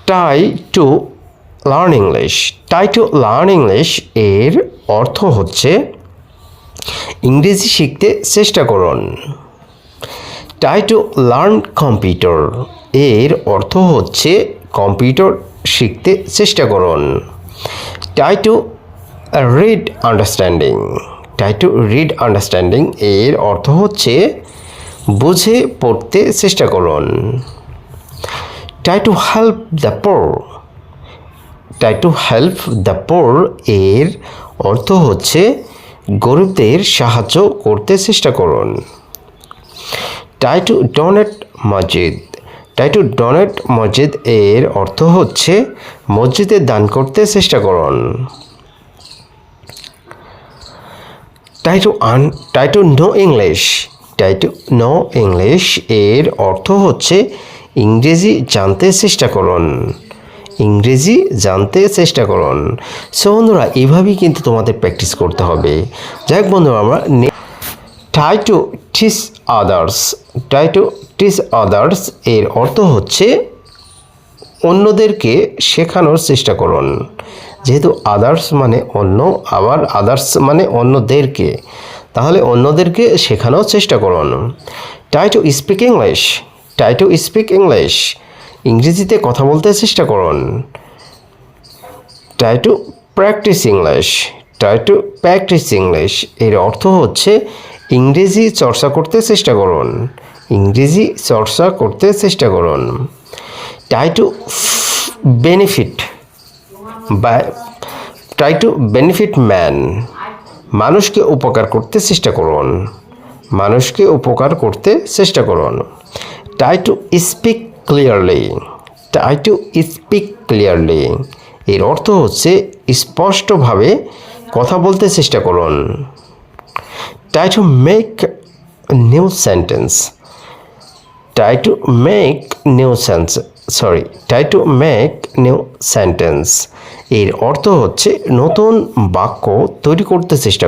Try to learn English. Try to learn English এর অর্থ হচ্ছে ইংরেজি শিখতে চেষ্টা করুন। ট্রাই টু লার্ন কম্পিউটার এর অর্থ হচ্ছে কম্পিউটার শিখতে চেষ্টা করুন। Try to read understanding. Try to read understanding এর অর্থ হচ্ছে বুঝে পড়তে চেষ্টা করুন। Try to help the poor. Try to help the poor এর অর্থ হচ্ছে গরিবদের সাহায্য করতে চেষ্টা করুন। ট্রাই টু ডোনেট মসজিদ। ট্রাই টু ডোনেট মসজিদ এর অর্থ হচ্ছে মসজিদে দান করতে চেষ্টা করুন। Try to know English. Try to know English এর অর্থ হচ্ছে ইংরেজি জানতে চেষ্টা করুন। ইংরেজি জানতে চেষ্টা করুন। সো বন্ধুরা, এভাবেই কিন্তু তোমাদের প্র্যাকটিস করতে হবে। যাই হোক বন্ধুরা, আমরা try to teach others. Try to teach others এর অর্থ হচ্ছে অন্যদেরকে শেখানোর চেষ্টা করুন। যেহেতু আদার্স মানে অন্য, আবার আদার্স মানে অন্যদেরকে, তাহলে অন্যদেরকে শেখানোর চেষ্টা করুন। Try to speak English. Try to speak English ইংরেজিতে কথা বলতে চেষ্টা করুন। Try to practice English. Try to practice English এর অর্থ হচ্ছে ইংরেজি চর্চা করতে চেষ্টা করুন। ইংরেজি চর্চা করতে চেষ্টা করুন। ট্রাই টু বেনিফিট বা ট্রাই টু বেনিফিট ম্যান, মানুষকে উপকার করতে চেষ্টা করুন। মানুষকে উপকার করতে চেষ্টা করুন। Try to speak clearly. Try to speak clearly এর অর্থ হচ্ছে স্পষ্টভাবে কথা বলতে চেষ্টা করুন। Try to make new sentence. Try to make new try to make new sentence এর অর্থ হচ্ছে নতুন বাক্য তৈরি করতে চেষ্টা